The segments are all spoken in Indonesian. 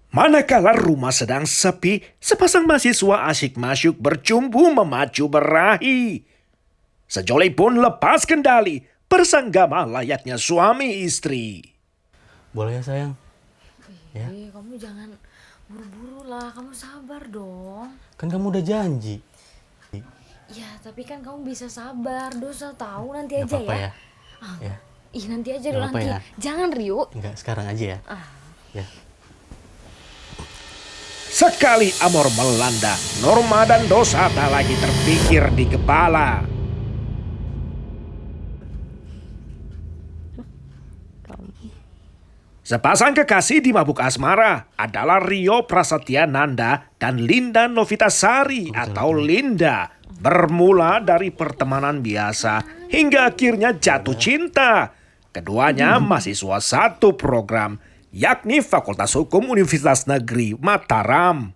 Manakala rumah sedang sepi, sepasang mahasiswa asyik masyuk bercumbu memacu berahi. Sejoli pun lepas kendali, bersanggama layaknya suami istri. Boleh ya sayang? Ya. Kamu jangan buru-buru lah, kamu sabar dong. Kan kamu udah janji. Ya, tapi kan kamu bisa sabar, dosa tahu nanti Gak aja apa-apa ya. Ya. Nanti aja Gak dulu apa-apa nanti. ya. Jangan Rio. Enggak, sekarang aja ya. Ya. Sekali amor melanda, norma dan dosa tak lagi terpikir di kepala. Sepasang kekasih di mabuk asmara adalah Rio Prasetya Nanda dan Linda Novitasari atau Linda. Bermula dari pertemanan biasa hingga akhirnya jatuh cinta. Keduanya mahasiswa satu program, yakni Fakultas Hukum Universitas Negeri Mataram.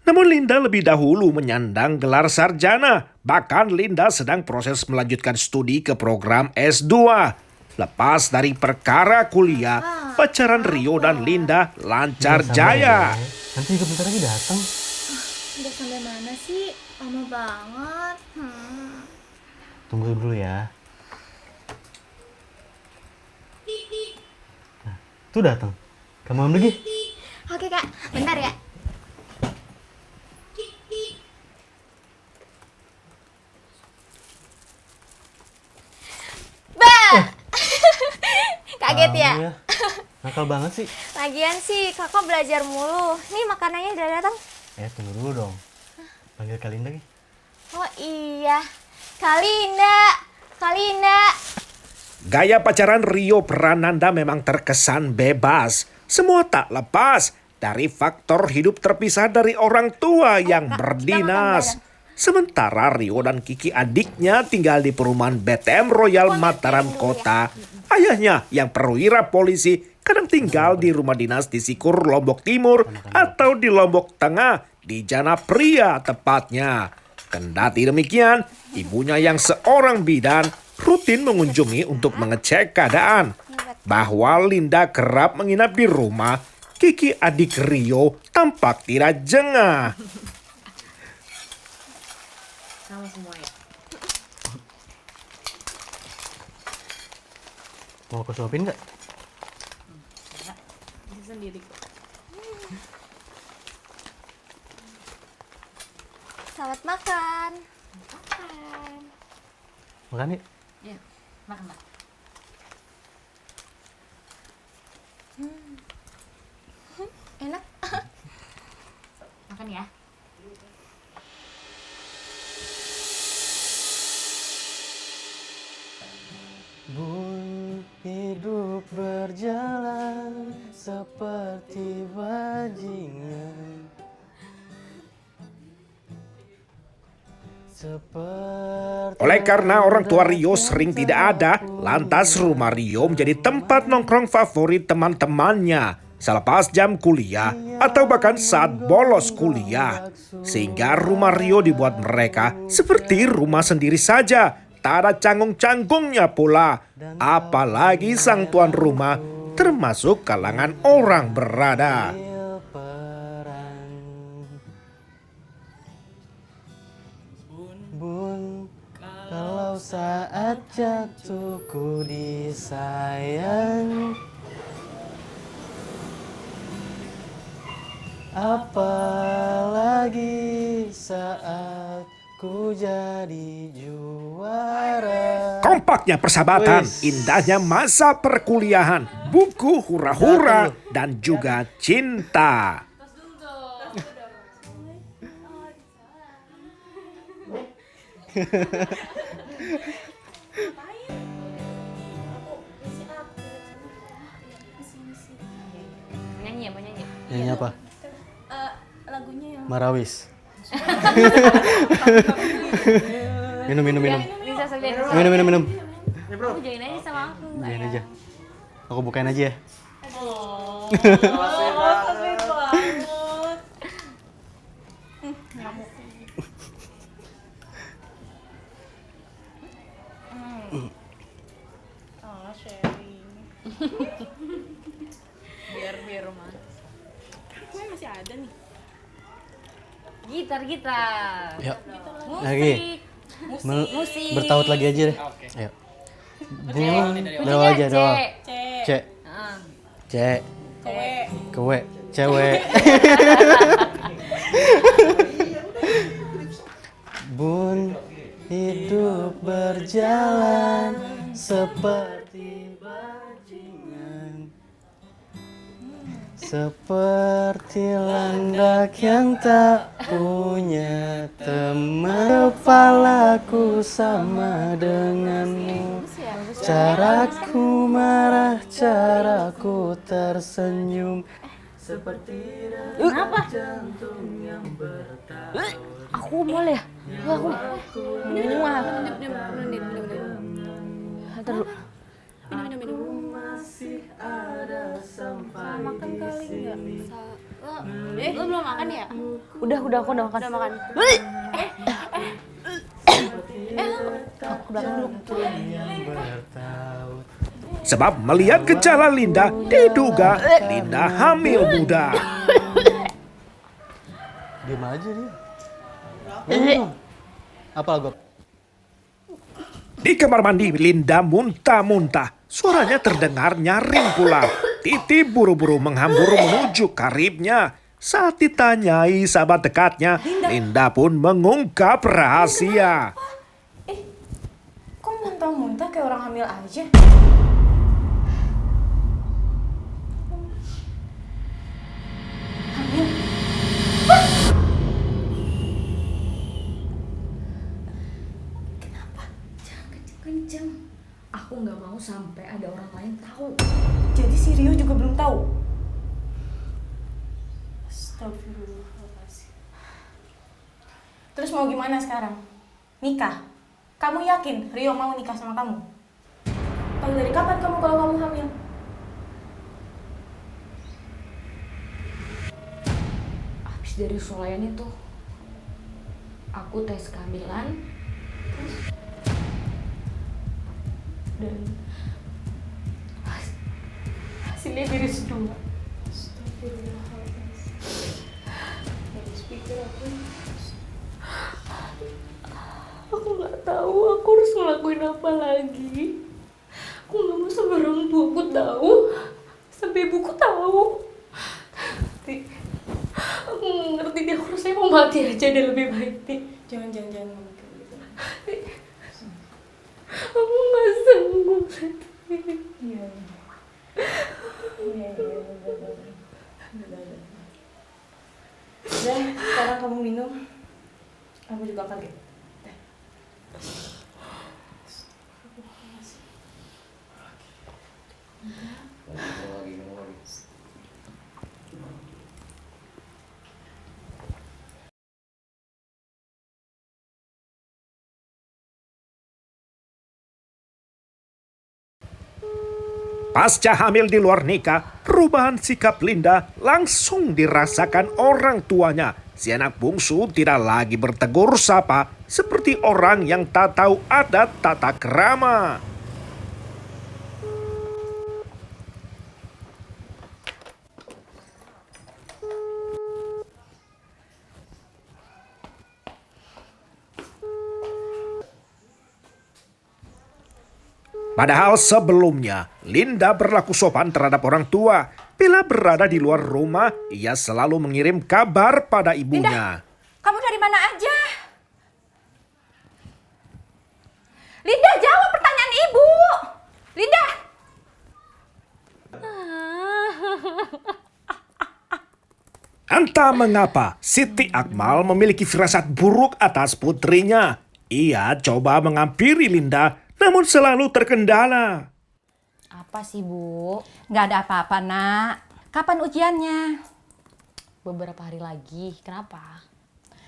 Namun Linda lebih dahulu menyandang gelar sarjana. Bahkan Linda sedang proses melanjutkan studi ke program S2. Lepas dari perkara kuliah, pacaran Rio dan Linda lancar jaya. Nanti juga bentar lagi datang. Udah sampai mana sih? Lama banget. Tunggu dulu ya. Nah, tuh datang. Kamu ambil lagi. Oke kak, bentar ya. Kaget ya? Kamu nakal banget sih. Lagian sih kakak belajar mulu. Nih makanannya udah datang. Tunggu dulu dong. Panggil Kak Linda lagi. Oh iya, Kalinda, Kalinda. Gaya pacaran Rio Prananda memang terkesan bebas. Semua tak lepas dari faktor hidup terpisah dari orang tua yang berdinas. Sementara Rio dan Kiki adiknya tinggal di perumahan BTM Royal Mataram Kota. Ayahnya yang perwira polisi kadang tinggal di rumah dinas di Sikur, Lombok Timur atau di Lombok Tengah, di Janapria tepatnya. Kendati demikian, ibunya yang seorang bidan rutin mengunjungi untuk mengecek keadaan. Bahwa Linda kerap menginap di rumah, Kiki adik Rio tampak tidak jengah. Sama semua ya. Mau aku suapin nggak? Bisa sendiri kok. Selamat makan. Makan yuk. Iya, makan. Enak. Makan ya. Bun, hidup berjalan seperti bajingan. Oleh karena orang tua Rio sering tidak ada, lantas rumah Rio menjadi tempat nongkrong favorit teman-temannya selepas jam kuliah atau bahkan saat bolos kuliah. Sehingga rumah Rio dibuat mereka seperti rumah sendiri saja. Tak ada canggung-canggungnya pula. Apalagi sang tuan rumah termasuk kalangan orang berada. Bun, kalau saat jatuhku disayang, apalagi saat ku jadi juara. Kompaknya persahabatan, indahnya masa perkuliahan, buku hura-hura, dan juga cinta. Mau nyanyi. Nyanyi apa? Lagunya yang Marawis. Minum. Bisa sendiri. Minum. Kamu join aja sama aku. Biarin aja. Aku bukain aja ya. Biar romantis. masih ada nih. Gitar. Yuk. Musik. Lagi. Musik. Bertaut lagi aja deh. Ayo. Bun, dari awal aja, dari awal. C. C. Ah. C. Cewek. Kewe. Cewek. Bun, hidup berjalan seperti bajingan, seperti landak yang tak punya teman. Kepalaku sama denganmu, caraku marah, caraku tersenyum, seperti Kenapa? jantung yang bertaut. Aku boleh ya? Aku. Muah. Terus. Masih ada sampai Makan kali nggak? Lo belum makan ya? Udah aku udah makan. Udah makan. Aku ke belakang dulu. yang bertaut. Sebab melihat gejala Linda, diduga Linda hamil muda. Diam aja dia. Ngomong. Apa lagu? Di kamar mandi, Linda muntah-muntah. Suaranya terdengar nyaring pula. Titi buru-buru menghambur menuju karibnya. Saat ditanyai sahabat dekatnya, Linda pun mengungkap rahasia. Kok muntah-muntah kayak orang hamil aja? Kenceng. Aku nggak mau sampai ada orang lain tahu. Jadi si Rio juga belum tahu? Astagfirullahaladzim. Terus mau gimana sekarang? Nikah? Kamu yakin Rio mau nikah sama kamu? Tahu dari kapan kamu kalau kamu hamil? Habis dari Solayan itu, aku tes kehamilan. Dan hasilnya virus 2. Aku nggak tahu aku harus ngelakuin apa lagi. Aku nggak mau sampai orang tuaku tahu, sampai ibuku tahu. Ti, aku nggak ngerti dia harusnya mau mati aja deh lebih baik. Ti, Jangan ngomong kayak gitu. aku nggak sanggup. Iya. Udah, sekarang kamu minum. Aku juga kaget. Pasca hamil di luar nikah, perubahan sikap Linda langsung dirasakan orang tuanya. Si anak bungsu tidak lagi bertegur sapa seperti orang yang tak tahu adat tata krama. Padahal sebelumnya, Linda berlaku sopan terhadap orang tua. Bila berada di luar rumah, ia selalu mengirim kabar pada ibunya. Kamu dari mana aja? Linda, jawab pertanyaan ibu. Linda. Entah mengapa, Siti Akmal memiliki firasat buruk atas putrinya. Ia coba menghampiri Linda, namun selalu terkendala. Apa sih, Bu? Nggak ada apa-apa, Nak. Kapan ujiannya? Beberapa hari lagi. Kenapa?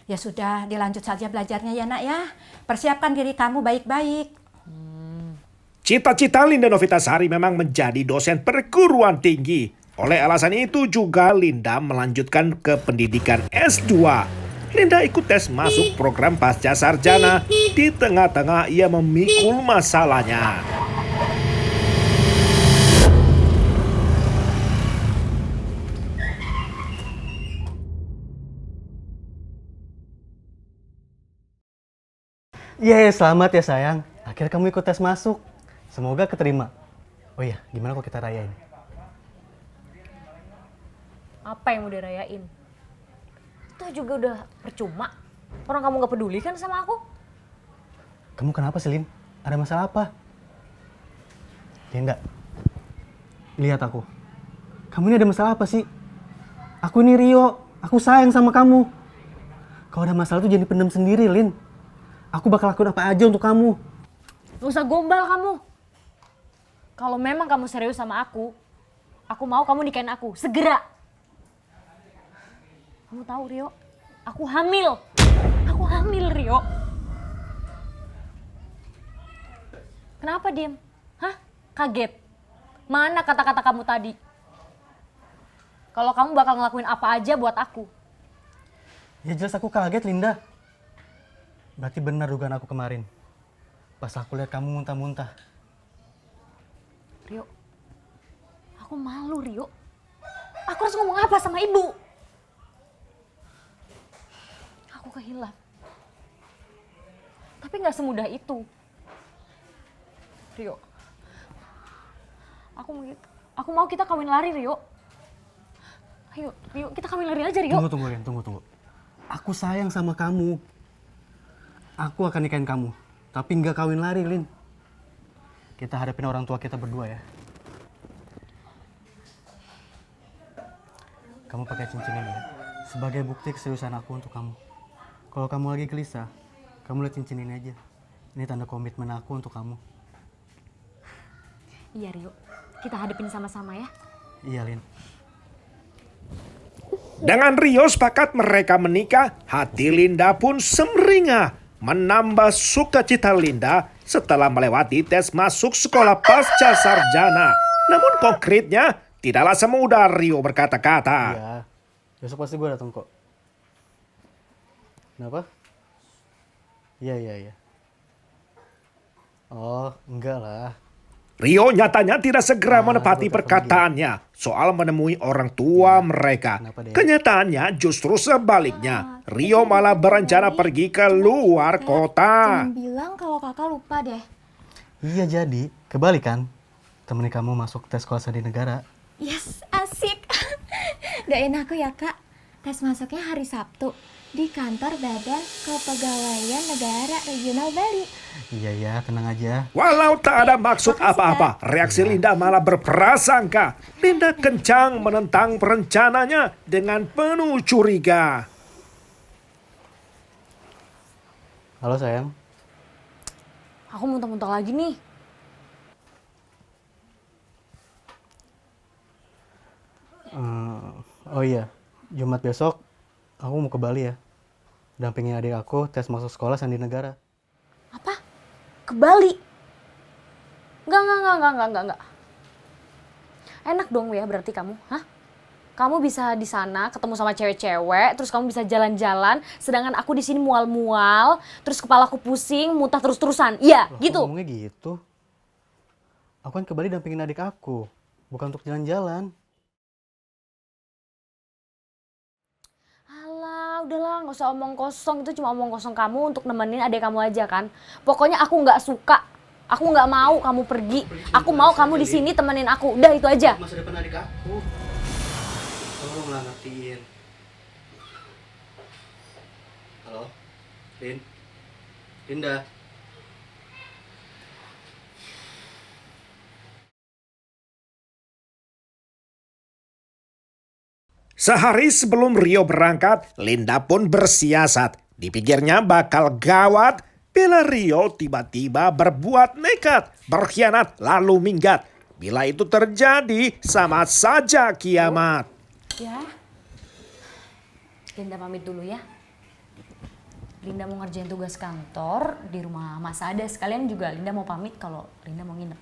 Ya sudah, dilanjut saja belajarnya ya, Nak ya. Persiapkan diri kamu baik-baik. Cita-cita Linda Novitasari memang menjadi dosen perguruan tinggi. Oleh alasan itu juga Linda melanjutkan ke pendidikan S2. Linda ikut tes masuk program pasca sarjana. Di tengah-tengah ia memikul masalahnya. Iya, selamat ya sayang. Akhirnya kamu ikut tes masuk. Semoga keterima. Oh iya, gimana kalau kita rayain? Apa yang mau dirayain? Itu juga udah percuma. Orang kamu gak peduli kan sama aku? Kamu kenapa sih, Lin? Ada masalah apa? Linda, lihat aku. Kamu ini ada masalah apa sih? Aku ini Rio. Aku sayang sama kamu. Kalau ada masalah tuh jangan dipendam sendiri, Lin. Aku bakal lakuin apa aja untuk kamu. Gak usah gombal kamu. Kalau memang kamu serius sama aku mau kamu nikahin aku. Segera. Kamu tahu Rio, aku hamil. Aku hamil, Rio. Kenapa diem? Hah? Kaget? Mana kata-kata kamu tadi? Kalau kamu bakal ngelakuin apa aja buat aku. Ya jelas aku kaget, Linda. Berarti benar dugaan aku kemarin. Pas aku lihat kamu muntah-muntah. Rio, aku malu, Rio. Aku harus ngomong apa sama ibu? Aku kehilangan. Tapi nggak semudah itu. Rio, aku mau kita kawin lari, Rio. Ayo, Rio, kita kawin lari aja, Rio. Tunggu, Lin, tunggu. Aku sayang sama kamu. Aku akan nikahin kamu. Tapi nggak kawin lari, Lin. Kita hadapin orang tua kita berdua ya. Kamu pakai cincin ini ya. Sebagai bukti keseriusan aku untuk kamu. Kalau kamu lagi gelisah, kamu lihat cincin ini aja. Ini tanda komitmen aku untuk kamu. Iya, Rio. Kita hadapin sama-sama ya. Iya, Lin. Dengan Rio sepakat mereka menikah, hati Linda pun semeringah. Menambah sukacita Linda setelah melewati tes masuk sekolah pasca sarjana. Namun konkretnya tidaklah semudah Rio berkata-kata. Iya. Besok pasti gue datang kok. Kenapa? Iya. Oh, enggak lah. Rio nyatanya tidak segera menepati perkataannya soal menemui orang tua mereka. Kenapa deh? Kenyataannya justru sebaliknya. Rio malah berencana pergi ke luar kota. Jangan bilang kalau kakak lupa deh. Iya jadi, kebalik kan? Temenin kamu masuk tes sekolah sandi negara. Yes, asik. Doain aku ya kak. Tes masuknya hari Sabtu di kantor Badan Kepegawaian Negara Regional Bali. Iya, tenang aja. Walau tak ada maksud apa-apa, reaksi Linda malah berprasangka. Linda kencang menentang perencananya dengan penuh curiga. Halo sayang. Aku muntah-muntah lagi nih. Oh iya, Jumat besok aku mau ke Bali ya. Dampingin adik aku tes masuk sekolah sandi negara. Apa? Ke Bali? Enggak. Enak dong ya berarti kamu, hah? Kamu bisa di sana ketemu sama cewek-cewek, terus kamu bisa jalan-jalan, sedangkan aku di sini mual-mual, terus kepalaku pusing, muntah terus-terusan. Iya, Loh, gitu. kok ngomongnya gitu. Aku kan ke Bali dampingin adik aku, bukan untuk jalan-jalan. Alah, udahlah, nggak usah omong kosong. Itu cuma omong kosong kamu untuk nemenin adik kamu aja kan. Pokoknya aku nggak suka. Aku nggak mau kamu pergi. Aku mau kamu di sini temenin aku. Udah itu aja. Masa depan adik aku. Tolong lah ngertiin. Halo, Linda. Sehari sebelum Rio berangkat, Linda pun bersiasat. Dipikirnya bakal gawat bila Rio tiba-tiba berbuat nekat, berkhianat lalu minggat. Bila itu terjadi, sama saja kiamat. Ya. Linda pamit dulu ya. Linda mau ngerjain tugas kantor di rumah Mas Ada. Sekalian juga Linda mau pamit kalau Linda mau nginep.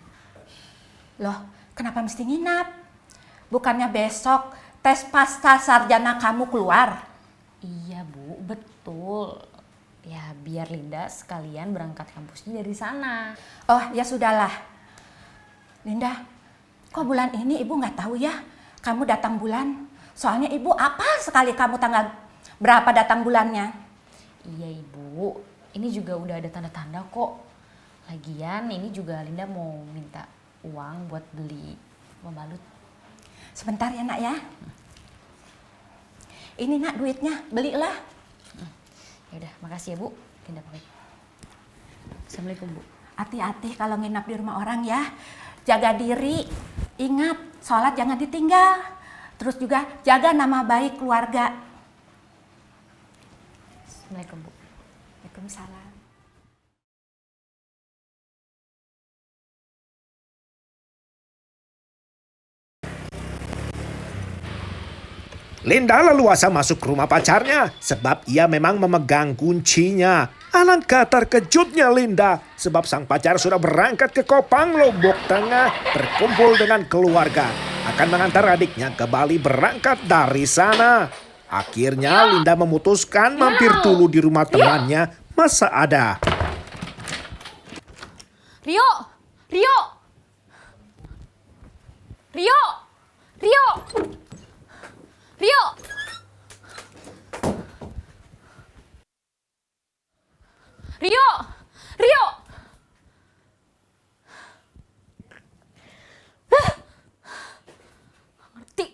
Loh, kenapa mesti nginap? Bukannya besok tes pasca sarjana kamu keluar? Iya Bu, betul. Ya biar Linda sekalian berangkat kampusnya dari sana. Oh, ya sudahlah. Linda, kok bulan ini ibu nggak tahu ya kamu datang bulan? Soalnya ibu apal sekali kamu tanggal berapa datang bulannya. Iya Ibu, ini juga udah ada tanda-tanda kok. Lagian ini juga Linda mau minta uang buat beli pembalut. Sebentar ya nak ya. Ini nak duitnya, belilah. Ya udah, makasih ya Bu. Linda pamit. Assalamualaikum Bu. Hati-hati kalau nginap di rumah orang ya. Jaga diri. Ingat, sholat jangan ditinggal. Terus juga jaga nama baik keluarga. Assalamualaikum Bu. Waalaikumsalam. Linda leluasa masuk rumah pacarnya sebab ia memang memegang kuncinya. Alangkah terkejutnya Linda sebab sang pacar sudah berangkat ke Kopang, Lombok Tengah berkumpul dengan keluarga. Akan mengantar adiknya ke Bali berangkat dari sana. Akhirnya Linda memutuskan mampir dulu di rumah temannya, Masa Ada. Rio! Rio! Rio! Rio! Rio! Rio! Rio! Ngerti.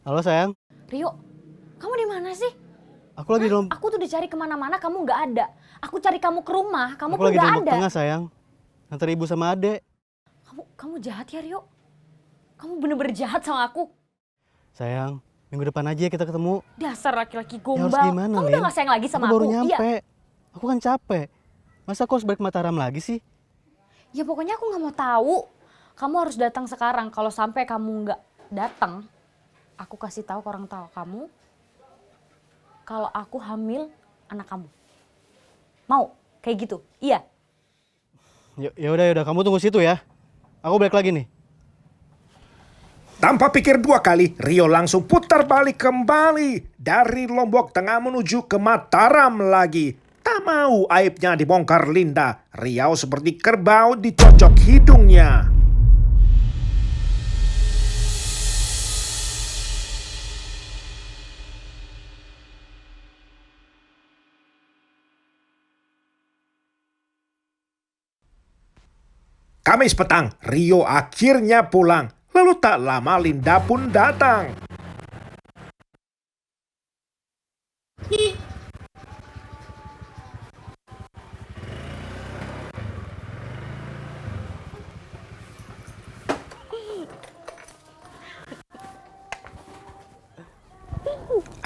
Halo sayang, Rio, kamu di mana sih? aku lagi di Lombok. Aku tuh dicari kemana-mana, kamu nggak ada. Aku cari kamu ke rumah, kamu Aku pun lagi di nggak Lombok ada. Tengah sayang. Antar ibu sama adek. Kamu jahat ya Rio. Kamu bener-bener jahat sama aku. Sayang, minggu depan aja kita ketemu. Dasar laki-laki Ya gombal. harus gimana, Kamu Lin? udah gak sayang lagi sama Aku baru aku? nyampe. Iya. Aku kan capek. Masa aku harus balik Mataram lagi sih? Ya pokoknya aku nggak mau tahu. Kamu harus datang sekarang. Kalau sampai kamu nggak datang, aku kasih tahu ke orang tua kamu kalau aku hamil anak kamu. Mau kayak gitu? Iya. Ya udah, kamu tunggu situ ya. Aku balik lagi nih. Tanpa pikir dua kali, Rio langsung putar balik kembali dari Lombok Tengah menuju ke Mataram lagi. Tak mau aibnya dibongkar Linda, Riau seperti kerbau dicocok hidungnya. Kamis petang, Rio akhirnya pulang. Lalu tak lama Linda pun datang.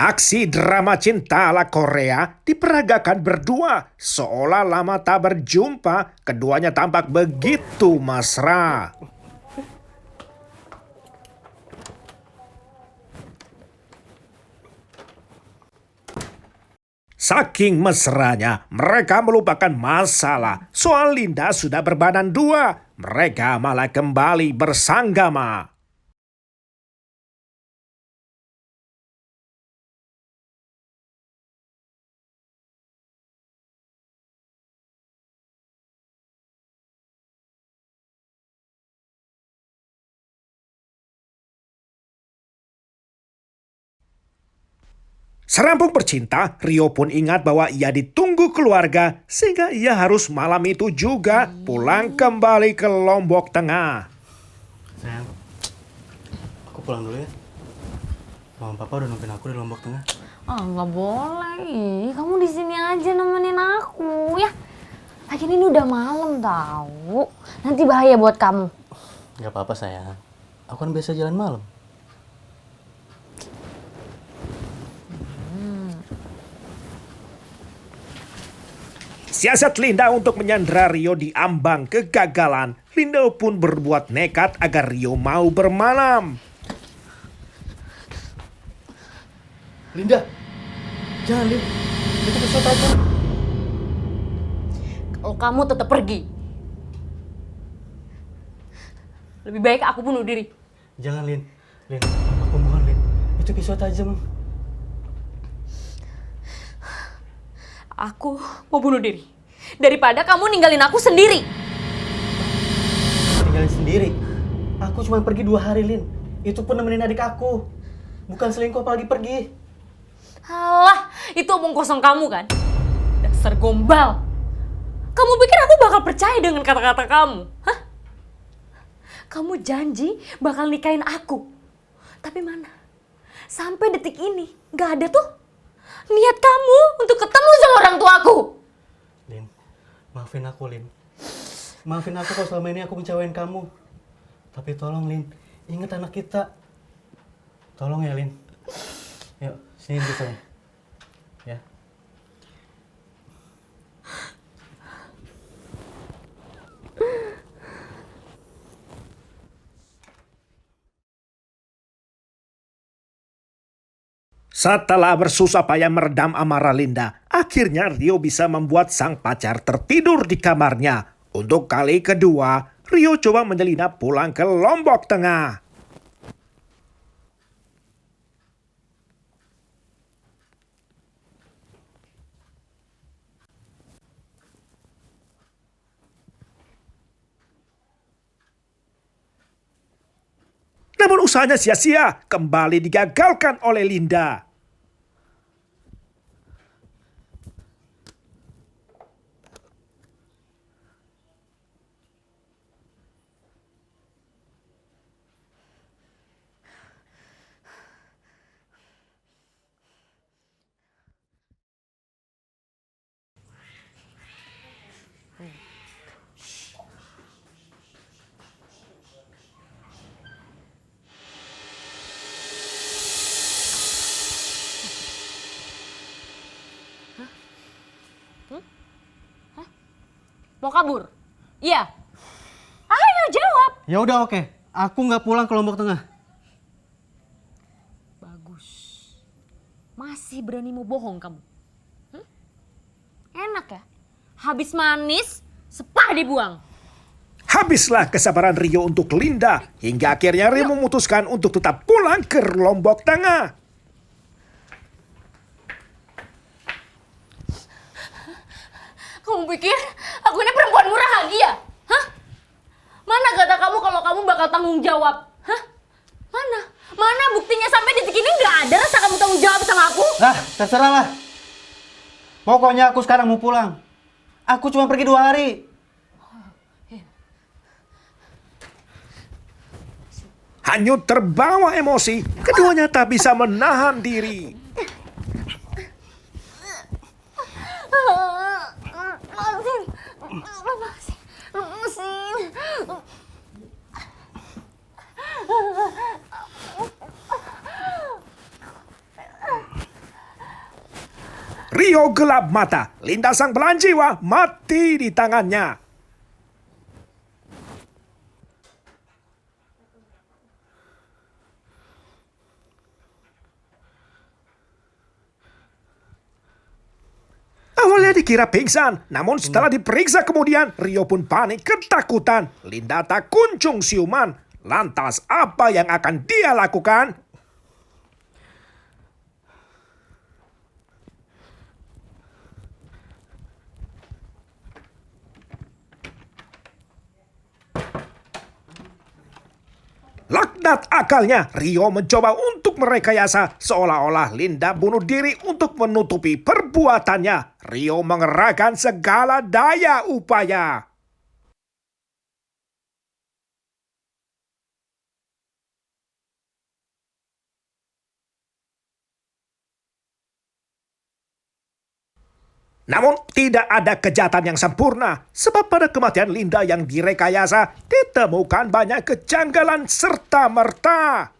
Aksi drama cinta ala Korea diperagakan berdua. Seolah lama tak berjumpa, keduanya tampak begitu mesra. Saking mesranya, mereka melupakan masalah. Soal Linda sudah berbadan dua, mereka malah kembali bersanggama. Serampung bercinta, Rio pun ingat bahwa ia ditunggu keluarga sehingga ia harus malam itu juga pulang kembali ke Lombok Tengah. Sayang, aku pulang dulu ya. Mama papa udah nungguin aku di Lombok Tengah. Ah nggak boleh. Ih, kamu di sini aja nemenin aku ya. Lagian ini udah malam tahu. Nanti bahaya buat kamu. Gak apa-apa sayang. Aku kan biasa jalan malam. Siasat Linda untuk menyandera Rio diambang kegagalan. Linda pun berbuat nekat agar Rio mau bermalam. Linda, jangan Lin. Itu pisau tajam. Kalau kamu tetap pergi, lebih baik aku bunuh diri. Jangan Lin. Lin, aku mohon Lin. Itu pisau tajam. Aku mau bunuh diri. Daripada kamu ninggalin aku sendiri. Tinggalin sendiri. Aku cuma pergi 2 hari Lin. Itu pun nemenin adik aku. Bukan selingkuh apalagi pergi. Alah, itu omong kosong kamu kan? Dasar gombal. Kamu pikir aku bakal percaya dengan kata-kata kamu? Hah? Kamu janji bakal nikahin aku. Tapi mana? Sampai detik ini gak ada tuh niat kamu untuk ketemu sama orang tuaku. Lin, maafin aku Lin. Maafin aku kalau selama ini aku mencewain kamu. Tapi tolong Lin, ingat anak kita. Tolong ya Lin. Yuk, sini pisaunya. Ya. Setelah bersusah payah meredam amarah Linda, akhirnya Rio bisa membuat sang pacar tertidur di kamarnya. Untuk kali kedua, Rio coba menyelinap pulang ke Lombok Tengah. Namun usahanya sia-sia, kembali digagalkan oleh Linda. Mau kabur? Iya. Ayo jawab. Ya udah oke. Aku nggak pulang ke Lombok Tengah. Bagus. Masih berani mau bohong kamu? Enak ya? Habis manis, sepah dibuang. Habislah kesabaran Rio untuk Linda, hingga akhirnya Rio memutuskan untuk tetap pulang ke Lombok Tengah. Kamu pikir aku ini perempuan murah lagi ya? Hah? Mana kata kamu kalau kamu bakal tanggung jawab? Hah? Mana? Mana buktinya sampai detik ini nggak ada rasa kamu tanggung jawab sama aku? Lah, terserah lah. Pokoknya aku sekarang mau pulang. Aku cuma pergi 2 hari. Hanyut terbawa emosi, keduanya tak bisa menahan diri. Rio gelap mata, Linda sang belahan jiwa mati di tangannya. Awalnya dikira pingsan, namun setelah diperiksa kemudian, Rio pun panik ketakutan. Linda tak kunjung siuman. Lantas apa yang akan dia lakukan? Laknat akalnya, Rio mencoba untuk merekayasa seolah-olah Linda bunuh diri untuk menutupi perbuatannya. Rio mengerahkan segala daya upaya. Namun tidak ada kejahatan yang sempurna, sebab pada kematian Linda yang direkayasa ditemukan banyak kejanggalan serta-merta.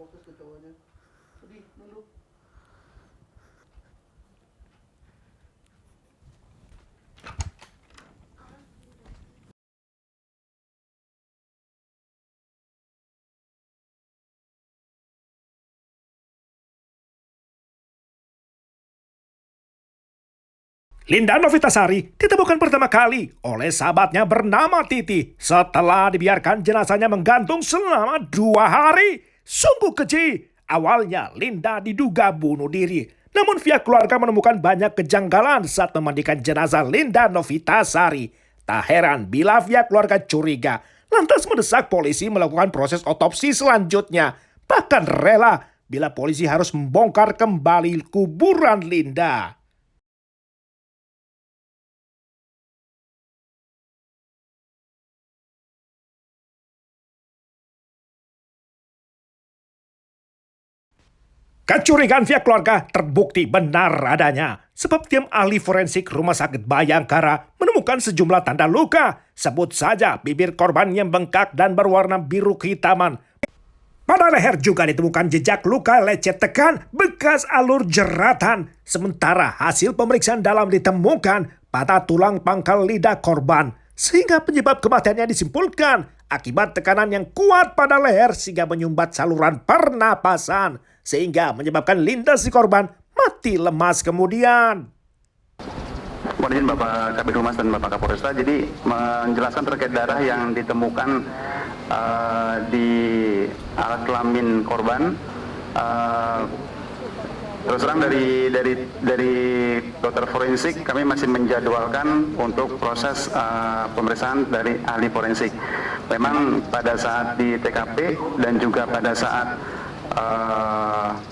fokus ke cowoknya. Sedih, nunduk. Linda Novitasari ditemukan pertama kali oleh sahabatnya bernama Titi setelah dibiarkan jenazahnya menggantung selama 2 hari. Sungguh keji. Awalnya Linda diduga bunuh diri. Namun pihak keluarga menemukan banyak kejanggalan saat memandikan jenazah Linda Novitasari. Tak heran bila pihak keluarga curiga, lantas mendesak polisi melakukan proses otopsi selanjutnya. Bahkan rela bila polisi harus membongkar kembali kuburan Linda. Kecurigaan pihak keluarga terbukti benar adanya. Sebab tim ahli forensik Rumah Sakit Bayangkara menemukan sejumlah tanda luka. Sebut saja bibir korban yang bengkak dan berwarna biru kehitaman. Pada leher juga ditemukan jejak luka lecet tekan bekas alur jeratan. Sementara hasil pemeriksaan dalam ditemukan pada tulang pangkal lidah korban. Sehingga penyebab kematiannya disimpulkan akibat tekanan yang kuat pada leher sehingga menyumbat saluran pernapasan. Sehingga menyebabkan Linda si korban mati lemas kemudian. Mohon izin Bapak Kabid Humas dan Bapak Kapolresta, jadi menjelaskan terkait darah yang ditemukan di alat kelamin korban. Terus terang dari dokter forensik kami masih menjadwalkan untuk proses pemeriksaan dari ahli forensik. Memang pada saat di TKP dan juga pada saat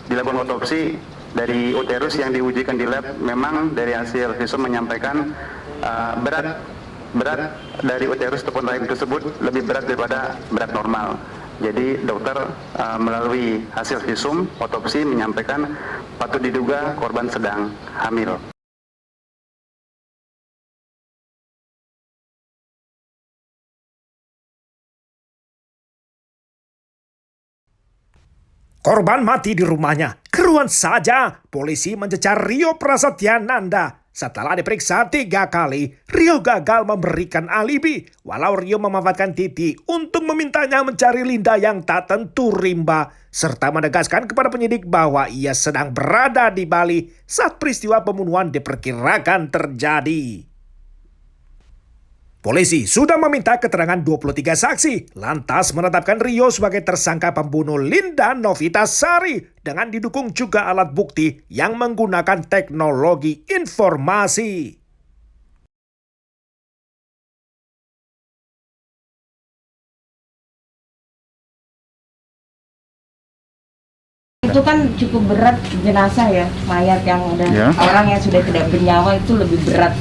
dilakukan otopsi dari uterus yang diujikan di lab, memang dari hasil visum menyampaikan berat dari uterus ataupun rahim tersebut lebih berat daripada berat normal. Jadi dokter melalui hasil visum otopsi menyampaikan patut diduga korban sedang hamil. Korban mati di rumahnya. Keruan saja, polisi mencecar Rio Prasetyananda. Setelah diperiksa 3 kali, Rio gagal memberikan alibi. Walau Rio memanfaatkan Titi untuk memintanya mencari Linda yang tak tentu rimba. Serta menegaskan kepada penyidik bahwa ia sedang berada di Bali saat peristiwa pembunuhan diperkirakan terjadi. Polisi sudah meminta keterangan 23 saksi, lantas menetapkan Rio sebagai tersangka pembunuh Linda Novitasari dengan didukung juga alat bukti yang menggunakan teknologi informasi. Itu kan cukup berat jenazah ya, mayat yang udah orang yang sudah tidak bernyawa itu lebih berat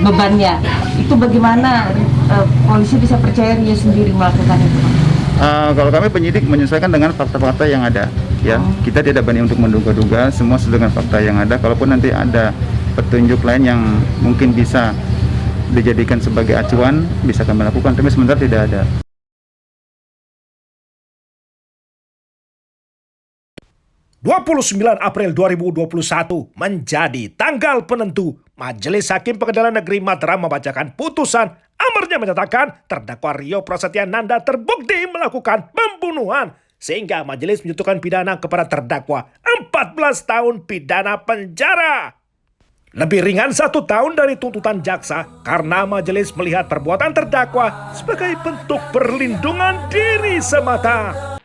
bebannya. Itu bagaimana polisi bisa percaya dia sendiri melakukan itu? Kalau kami penyidik menyesuaikan dengan fakta-fakta yang ada, ya kita tidak berani untuk menduga-duga, semua sesuai dengan fakta yang ada. Kalaupun nanti ada petunjuk lain yang mungkin bisa dijadikan sebagai acuan, bisa kami lakukan. Tapi sementara tidak ada. 29 April 2021 menjadi tanggal penentu. Majelis Hakim Pengadilan Negeri Mataram membacakan putusan. Amarnya menyatakan terdakwa Rio Prasetyananda terbukti melakukan pembunuhan. Sehingga majelis menjatuhkan pidana kepada terdakwa 14 tahun pidana penjara. Lebih ringan 1 tahun dari tuntutan jaksa karena majelis melihat perbuatan terdakwa sebagai bentuk perlindungan diri semata.